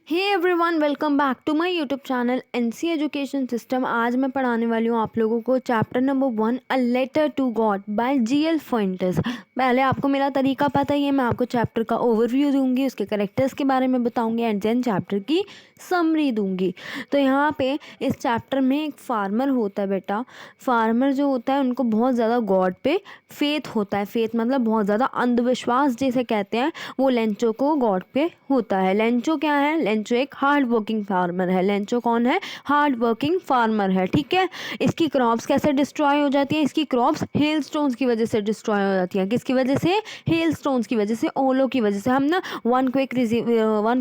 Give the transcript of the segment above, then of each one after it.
Hey everyone, welcome back to my YouTube channel NC education system. आज मैं पढ़ाने वाली हूँ आप लोगों को chapter number 1 a letter to God by GL Fuentes. पहले आपको मेरा तरीका पता ही है, मैं आपको चैप्टर का ओवरव्यू दूंगी, उसके करेक्टर्स के बारे में बताऊंगी एंड देन चैप्टर की समरी दूंगी। तो यहाँ पे इस चैप्टर में एक फार्मर होता है बेटा। फार्मर जो होता है उनको बहुत ज़्यादा गॉड पे फेथ होता है। फेथ मतलब बहुत ज़्यादा अंधविश्वास जिसे कहते हैं, वो लेंचो को गॉड पे होता है। लेंचो क्या है? लेंचो एक हार्ड वर्किंग फार्मर है। लेंचो कौन है? हार्ड वर्किंग फार्मर है, ठीक है। इसकी क्रॉप्स कैसे डिस्ट्रॉय हो जाती है? इसकी क्रॉप्स हेल स्टोन्स की वजह से डिस्ट्रॉय हो जाती है। किसकी वजह से? हेल स्टोन्स की वजह से, ओलों की वजह से। हम ना वन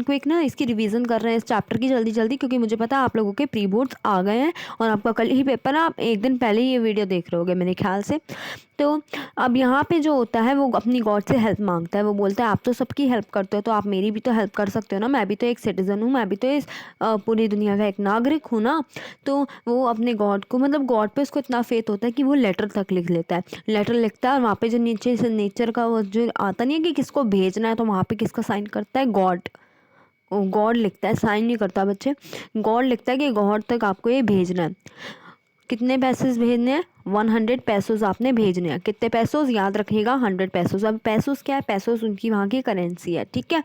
क्विक ना इसकी रिवीजन कर रहे हैं इस चैप्टर की जल्दी जल्दी, क्योंकि मुझे पता है आप लोगों के प्री बोर्ड्स आ गए हैं और आपका कल ही पेपर है। आप एक दिन पहले ही ये वीडियो देख रहे होगे मेरे ख्याल से। तो अब यहाँ पे जो होता है वो अपनी गॉड से हेल्प मांगता है। वो बोलता है आप तो सबकी हेल्प करते हो, तो आप मेरी भी तो हेल्प कर सकते हो ना। मैं भी तो एक सिटीज़न हूँ, मैं भी तो इस पूरी दुनिया का एक नागरिक हूँ ना। तो वो अपने गॉड को, मतलब गॉड पे उसको इतना फेथ होता है कि वो लेटर तक लिख लेता है। लेटर लिखता है और वहाँ पे जो नीचे से नेचर का वो जो आता नहीं है कि किसको भेजना है, तो वहाँ पे किसका साइन करता है? गॉड। गॉड लिखता है, साइन नहीं करता बच्चे। गॉड लिखता है कि गॉड तक आपको ये भेजना है। कितने पैसेस भेजने हैं? 100 पैसोस आपने भेजने हैं। कितने पैसोस? याद रखिएगा, 100 पैसोस। अब पैसोस क्या है? पैसोस उनकी वहाँ की करेंसी है, ठीक है।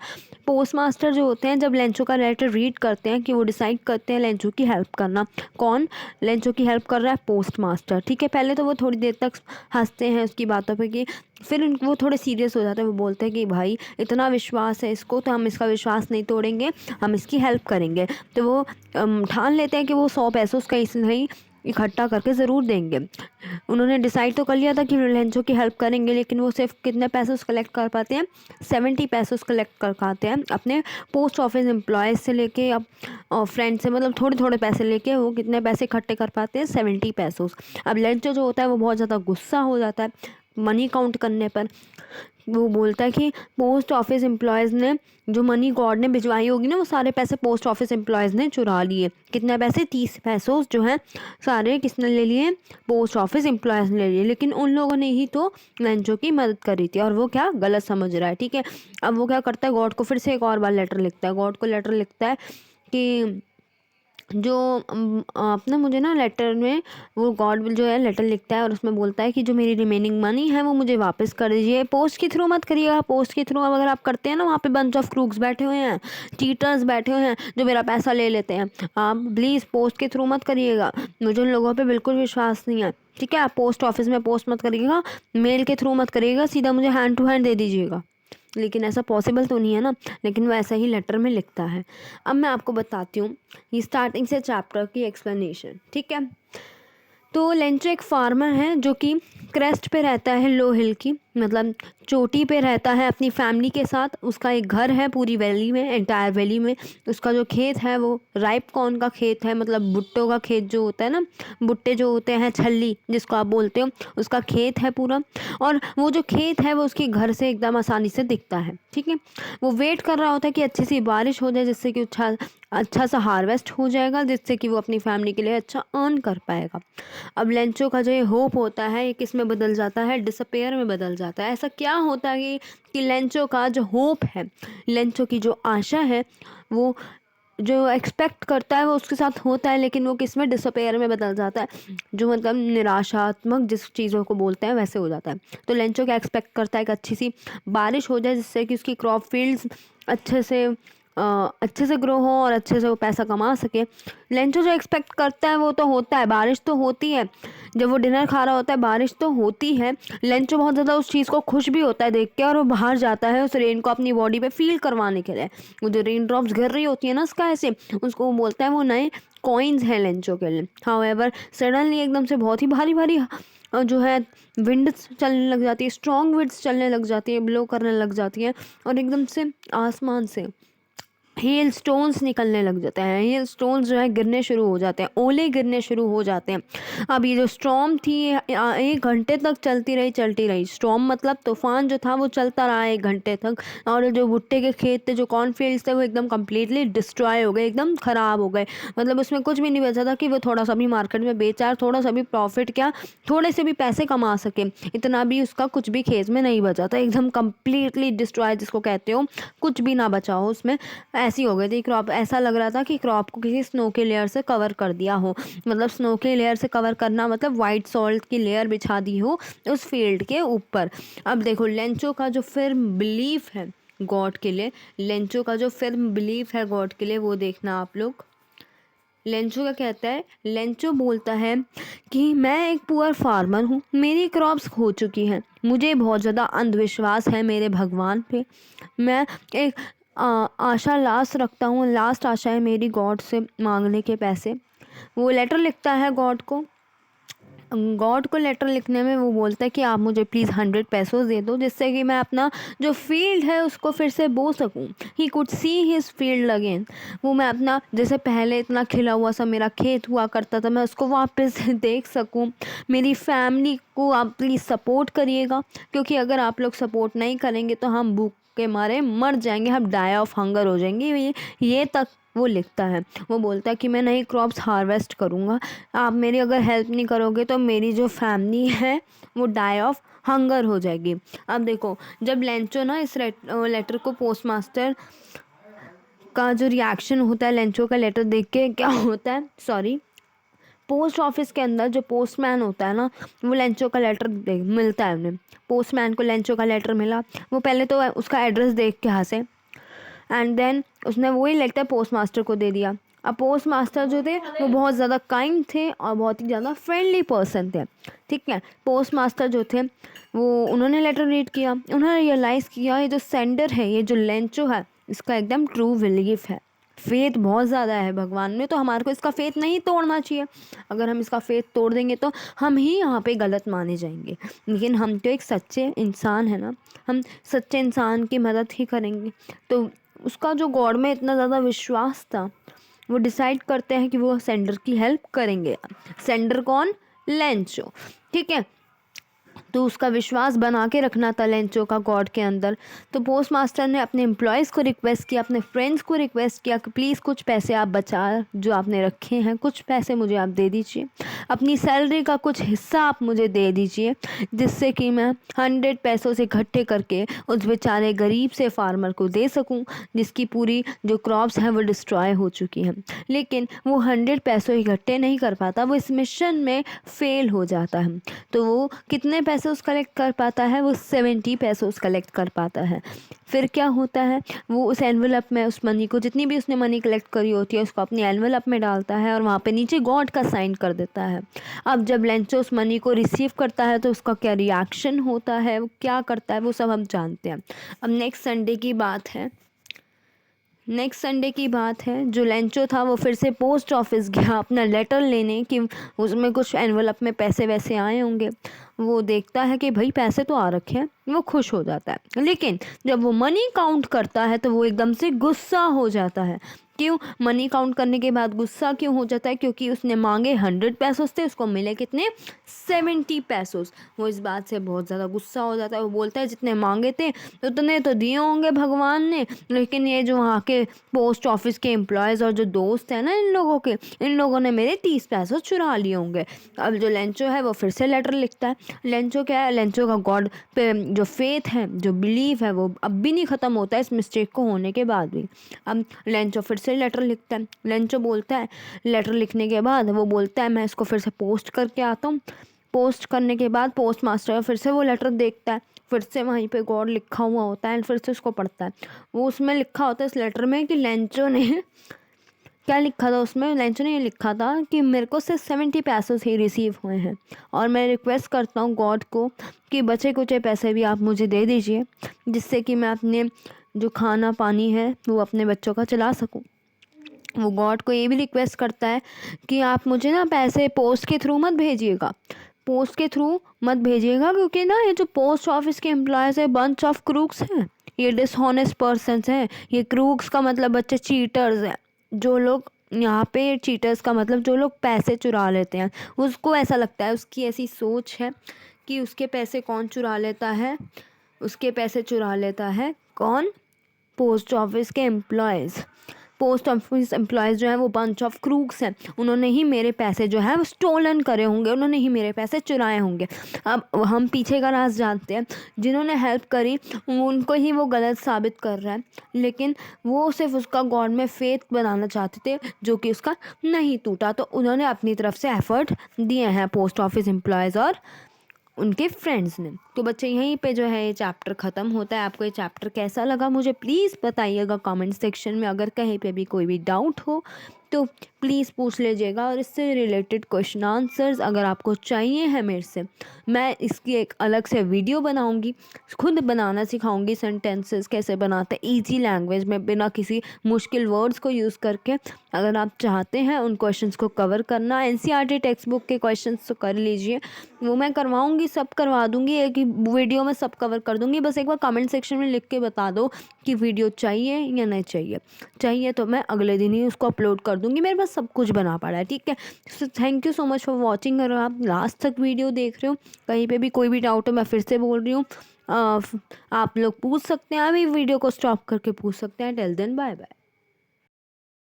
पोस्ट मास्टर जो होते हैं जब लेंचो का लेटर रीड करते हैं कि वो डिसाइड करते हैं लेंचो की हेल्प करना। कौन लेंचो की हेल्प कर रहा है? पोस्ट मास्टर, ठीक है। पहले तो वो थोड़ी देर तक हंसते हैं उसकी बातों पे, कि फिर वो थोड़े सीरियस हो जाते हैं। वो बोलते हैं कि भाई इतना विश्वास है इसको, तो हम इसका विश्वास नहीं तोड़ेंगे, हम इसकी हेल्प करेंगे। तो वो ठान लेते हैं कि वो 100 पैसों कहीं से नहीं इकट्ठा करके ज़रूर देंगे। उन्होंने डिसाइड तो कर लिया था कि लेंचो की हेल्प करेंगे, लेकिन वो सिर्फ कितने पैसे कलेक्ट कर पाते हैं? 70 पैसे कलेक्ट कर पाते हैं अपने पोस्ट ऑफिस एम्प्लॉयज़ से लेके, अब फ्रेंड से, मतलब थोड़े थोड़े पैसे लेके वो कितने पैसे इकट्ठे कर पाते हैं? 70 पैसों। अब लेंचो जो होता है वो बहुत ज़्यादा गुस्सा हो जाता है मनी काउंट करने पर। वो बोलता है कि पोस्ट ऑफिस एम्प्लॉयज़ ने जो मनी गॉड ने भिजवाई होगी ना, वो सारे पैसे पोस्ट ऑफिस एम्प्लॉयज़ ने चुरा लिए। कितने पैसे? 30 पैसों जो हैं सारे किसने ले लिए? पोस्ट ऑफिस एम्प्लॉयज़ ने ले लिए। लेकिन उन लोगों ने ही तो लेंचो की मदद करी थी, और वो क्या गलत समझ रहा है, ठीक है। अब वो क्या करता है? गॉड को फिर से एक और बार लेटर लिखता है। गॉड को लेटर लिखता है कि जो अपना मुझे ना लेटर में वो गॉड जो है लेटर लिखता है और उसमें बोलता है कि जो मेरी रिमेनिंग मनी है वो मुझे वापस कर दीजिए। पोस्ट के थ्रू मत करिएगा। पोस्ट के थ्रू अगर आप करते हैं ना, वहाँ पे बंच ऑफ क्रूक्स बैठे हुए हैं, चीटर्स बैठे हुए हैं जो मेरा पैसा ले लेते हैं। आप प्लीज़ पोस्ट के थ्रू मत करिएगा, मुझे उन लोगों पर बिल्कुल विश्वास नहीं है, ठीक है। आप पोस्ट ऑफिस में पोस्ट मत करिएगा, मेल के थ्रू मत करिएगा, सीधा मुझे हैंड टू हैंड दे दीजिएगा। लेकिन ऐसा पॉसिबल तो नहीं है ना, लेकिन वो ऐसा ही लेटर में लिखता है। अब मैं आपको बताती हूँ ये स्टार्टिंग से चैप्टर की एक्सप्लेनेशन, ठीक है। तो लेंचो एक फार्मर है जो कि क्रेस्ट पे रहता है, लो हिल की, मतलब चोटी पे रहता है अपनी फैमिली के साथ। उसका एक घर है पूरी वैली में, एंटायर वैली में। उसका जो खेत है वो राइप कॉर्न का खेत है, मतलब भुट्टो का खेत जो होता है ना, भुट्टे जो होते हैं, छल्ली जिसको आप बोलते हो, उसका खेत है पूरा। और वो जो खेत है वो उसके घर से एकदम आसानी से दिखता है, ठीक है। वो वेट कर रहा होता है कि अच्छी सी बारिश हो जाए, जिससे कि अच्छा सा हार्वेस्ट हो जाएगा, जिससे कि वो अपनी फैमिली के लिए अच्छा अर्न कर पाएगा। अब लेंचो का जो ये होप होता है ये किस में बदल जाता है? डिसअपेयर में बदल जाता है। ऐसा क्या होता है कि लेंचो का जो होप है, लेंचो की जो आशा है, वो जो एक्सपेक्ट करता है वो उसके साथ होता है, लेकिन वो किस में? डिसअपेयर में बदल जाता है। जो मतलब निराशात्मक जिस चीज़ों को बोलते हैं वैसे हो जाता है। तो लेंचो क्या एक्सपेक्ट करता है कि अच्छी सी बारिश हो जाए, जिससे कि उसकी क्रॉप फील्ड्स अच्छे से ग्रो हो और अच्छे से वो पैसा कमा सके। लेंचो जो एक्सपेक्ट करता है वो तो होता है, बारिश तो होती है। जब वो डिनर खा रहा होता है बारिश तो होती है। लेंचो बहुत ज़्यादा उस चीज़ को खुश भी होता है देख के, और वो बाहर जाता है उस रेन को अपनी बॉडी पे फील करवाने के लिए। वो जो रेन ड्रॉप्स गिर रही होती है ना स्काई से, उसको वो बोलता है वो नए कॉइन्स हैं लेंचो के लिए। हाउएवर सडनली एकदम से बहुत ही भारी भारी जो है विंड्स चलने लग जाती है, स्ट्रॉन्ग विंड्स चलने लग जाती है, ब्लो करने लग जाती है, और एकदम से आसमान से हेल स्टोन्स निकलने लग जाते हैं। हेल स्टोन्स जो है गिरने शुरू हो जाते हैं, ओले गिरने शुरू हो जाते हैं। अब ये जो स्टॉर्म थी 1 घंटे तक चलती रही। स्टॉर्म मतलब तूफान जो था वो चलता रहा 1 घंटे तक, और जो भुट्टे के खेत थे, जो कॉर्नफील्ड्स थे, वो एकदम कम्प्लीटली डिस्ट्रॉय हो गए, एकदम ख़राब हो गए। मतलब उसमें कुछ भी नहीं बचा था कि वो थोड़ा सा भी मार्केट में बेचा, थोड़ा सा भी प्रॉफिट, क्या थोड़े से भी पैसे कमा सके, इतना भी उसका कुछ भी खेत में नहीं बचा था। एकदम कम्प्लीटली डिस्ट्रॉय जिसको कहते हो, कुछ भी ना बचा हो उसमें, ऐसी हो गई थी क्रॉप, ऐसा लग रहा था कि क्रॉप को किसी स्नो के लेयर से कवर कर दिया हो। मतलब स्नो के लेयर से कवर करना मतलब वाइट सॉल्ट की लेयर बिछा दी हो उस फील्ड के ऊपर। अब देखो लेंचो का जो फिर्म बिलीफ है गॉड के लिए, लेंचो का जो फिर्म बिलीफ है गॉड के लिए वो देखना आप लोग। लेंचो क्या कहता है, लेंचो बोलता है कि मैं एक पुअर फार्मर हूँ, मेरी क्रॉप्स खो चुकी हैं, मुझे बहुत ज़्यादा अंधविश्वास है मेरे भगवान पे। मैं एक आशा लास्ट रखता हूँ, लास्ट आशा है मेरी गॉड से मांगने के पैसे। वो लेटर लिखता है गॉड को। गॉड को लेटर लिखने में वो बोलता है कि आप मुझे प्लीज़ 100 पैसों दे दो, जिससे कि मैं अपना जो फील्ड है उसको फिर से बो सकूं। He could see his field again. वो मैं अपना जैसे पहले इतना खिला हुआ सा मेरा खेत हुआ करता था, मैं उसको वापस देख सकूं। मेरी फैमिली को आप प्लीज़ सपोर्ट करिएगा, क्योंकि अगर आप लोग सपोर्ट नहीं करेंगे तो हम भूख के मारे मर जाएंगे, हम डाई ऑफ हंगर हो जाएंगे। ये तक वो लिखता है। वो बोलता है कि मैं नई क्रॉप्स हार्वेस्ट करूँगा, आप मेरी अगर हेल्प नहीं करोगे तो मेरी जो फैमिली है वो डाई ऑफ हंगर हो जाएगी। अब देखो जब लेंचो ना इस लेटर को पोस्टमास्टर का जो रिएक्शन होता है लेंचो का लेटर देख के क्या होता है, सॉरी, पोस्ट ऑफिस के अंदर जो पोस्टमैन होता है ना वो लेंचो का लेटर मिलता है उन्हें। पोस्टमैन को लेंचो का लेटर मिला, वो पहले तो उसका एड्रेस देख के हंसे एंड देन उसने वही लेटर पोस्ट मास्टर को दे दिया। अब पोस्ट मास्टर जो थे वो बहुत ज़्यादा काइंड थे और बहुत ही ज़्यादा फ्रेंडली पर्सन थे, ठीक है। पोस्ट मास्टर जो थे वो उन्होंने लेटर रीड किया, उन्होंने रियलाइज़ किया ये जो सेंडर है, ये जो लेंचो है, इसका एकदम ट्रू बिलीफ है, फेथ बहुत ज़्यादा है भगवान में, तो हमारे को इसका फेथ नहीं तोड़ना चाहिए। अगर हम इसका फेथ तोड़ देंगे तो हम ही यहाँ पे गलत माने जाएंगे। लेकिन हम तो एक सच्चे इंसान है ना, हम सच्चे इंसान की मदद ही करेंगे। तो उसका जो गॉड में इतना ज़्यादा विश्वास था, वो डिसाइड करते हैं कि वो सेंडर की हेल्प करेंगे। सेंडर कौन, लेंचो, ठीक है। तो उसका विश्वास बना के रखना था लेंचो का गॉड के अंदर। तो पोस्ट मास्टर ने अपने एम्प्लॉयज़ को रिक्वेस्ट किया, अपने फ्रेंड्स को रिक्वेस्ट किया कि प्लीज़ कुछ पैसे आप बचा जो आपने रखे हैं, कुछ पैसे मुझे आप दे दीजिए, अपनी सैलरी का कुछ हिस्सा आप मुझे दे दीजिए, जिससे कि मैं 100 पैसों से इकट्ठे करके उस बेचारे गरीब से फार्मर को दे सकूं, जिसकी पूरी जो क्रॉप्स हैं वो डिस्ट्रॉय हो चुकी हैं। लेकिन वो 100 पैसों इकट्ठे नहीं कर पाता, वो इस मिशन में फेल हो जाता है। तो वो कितने पैसे कलेक्ट कर पाता है, वो 70 पैसे कलेक्ट कर पाता है। फिर क्या होता है, वो उस एनवेलप में उस मनी को, जितनी भी उसने मनी कलेक्ट करी होती है, उसको अपनी एनवेलप में डालता है और वहाँ पे नीचे गॉड का साइन कर देता है। अब जब लेंचो उस मनी को रिसीव करता है तो उसका क्या रिएक्शन होता है, वो क्या करता है, वो सब हम जानते हैं। अब नेक्स्ट संडे की बात है, नेक्स्ट संडे की बात है, जो लेंचो था वो फिर से पोस्ट ऑफिस गया अपना लेटर लेने कि उसमें कुछ एनवलप में पैसे वैसे आए होंगे। वो देखता है कि भाई पैसे तो आ रखे हैं, वो खुश हो जाता है। लेकिन जब वो मनी काउंट करता है तो वो एकदम से गुस्सा हो जाता है। क्यों मनी काउंट करने के बाद गुस्सा क्यों हो जाता है, क्योंकि उसने मांगे 100 पैसोस थे, उसको मिले कितने, 70 पैसोस। वो इस बात से बहुत ज़्यादा गुस्सा हो जाता है। वो बोलता है जितने मांगे थे उतने तो दिए होंगे भगवान ने, लेकिन ये जो वहाँ के पोस्ट ऑफिस के एम्प्लॉयज़ और जो दोस्त हैं ना इन लोगों ने मेरे 30 पैसे चुरा लिए होंगे। अब जो लेंचो है वो फिर से लेटर लिखता है। लेंचो क्या है, लेंचो का गॉड पे जो फेथ है, जो बिलीव है, वो अब भी नहीं ख़त्म होता है इस मिस्टेक को होने के बाद भी। अब लेंचो फिर से लेटर लिखता है। लेंचो बोलता है, लेटर लिखने के बाद वो बोलता है मैं इसको फिर से पोस्ट करके आता हूँ। पोस्ट करने के बाद पोस्ट मास्टर फिर से वो लेटर देखता है, फिर से वहीं पे गॉड लिखा हुआ होता है एंड फिर से उसको पढ़ता है। वो उसमें लिखा होता है इस लेटर में कि लेंचो ने क्या लिखा था उसमें, लेंचो ने ये लिखा था कि मेरे को सिर्फ 70 पैसे ही रिसीव हुए हैं और मैं रिक्वेस्ट करता हूँ गॉड को कि बचे कुचे पैसे भी आप मुझे दे दीजिए, जिससे कि मैं अपने जो खाना पानी है वो अपने बच्चों का चला सकूँ। वो गॉड को ये भी रिक्वेस्ट करता है कि आप मुझे ना पैसे पोस्ट के थ्रू मत भेजिएगा, पोस्ट के थ्रू मत भेजिएगा, क्योंकि ना ये जो पोस्ट ऑफिस के एम्प्लॉयज़ है बंच ऑफ क्रूक्स हैं, ये डिसऑनेस्ट पर्सन्स हैं। ये क्रूक्स का मतलब बच्चे चीटर्स हैं, जो लोग यहाँ पे चीटर्स का मतलब जो लोग पैसे चुरा लेते हैं। उसको ऐसा लगता है, उसकी ऐसी सोच है कि उसके पैसे कौन चुरा लेता है, उसके पैसे चुरा लेता है कौन, पोस्ट ऑफिस के एम्प्लॉयज़। पोस्ट ऑफिस एम्प्लॉयज़ जो हैं वो बंच ऑफ क्रूक्स हैं, उन्होंने ही मेरे पैसे जो है वो स्टोलन करे होंगे, उन्होंने ही मेरे पैसे चुराए होंगे। अब हम पीछे का राज जानते हैं, जिन्होंने हेल्प करी उनको ही वो गलत साबित कर रहा है, लेकिन वो सिर्फ उसका गॉड में फेथ बनाना चाहते थे जो कि उसका नहीं टूटा। तो उन्होंने अपनी तरफ से एफर्ट दिए हैं पोस्ट ऑफिस एम्प्लॉयज़ और उनके फ्रेंड्स ने। तो बच्चे यहीं पे जो है ये चैप्टर ख़त्म होता है। आपको ये चैप्टर कैसा लगा मुझे प्लीज़ बताइएगा कमेंट सेक्शन में। अगर कहीं पे भी कोई भी डाउट हो तो प्लीज़ पूछ लीजिएगा, और इससे रिलेटेड क्वेश्चन आंसर्स अगर आपको चाहिए है मेरे से, मैं इसकी एक अलग से वीडियो बनाऊंगी, खुद बनाना सिखाऊंगी, सेंटेंसेस कैसे बनाते हैं ईजी लैंग्वेज में बिना किसी मुश्किल वर्ड्स को यूज़ करके। अगर आप चाहते हैं उन क्वेश्चंस को कवर करना, एनसीईआरटी टेक्स्ट बुक के क्वेश्चंस तो कर लीजिए, वो मैं करवाऊंगी, सब करवा दूंगी, एक ही वीडियो में सब कवर कर दूंगी। बस एक बार कमेंट सेक्शन में लिख के बता दो कि वीडियो चाहिए या नहीं चाहिए। चाहिए तो मैं अगले दिन ही उसको अपलोड कर दूंगी, मेरे पास सब कुछ बना पड़ा है, ठीक है। So thank you so much for watching. अगर आप लास्ट तक वीडियो देख रहे हो, कहीं पे भी कोई भी डाउट हो, मैं फिर से बोल रही हूँ, आप लोग पूछ सकते हैं, अभी वीडियो को स्टॉप करके पूछ सकते हैं। Till then bye bye.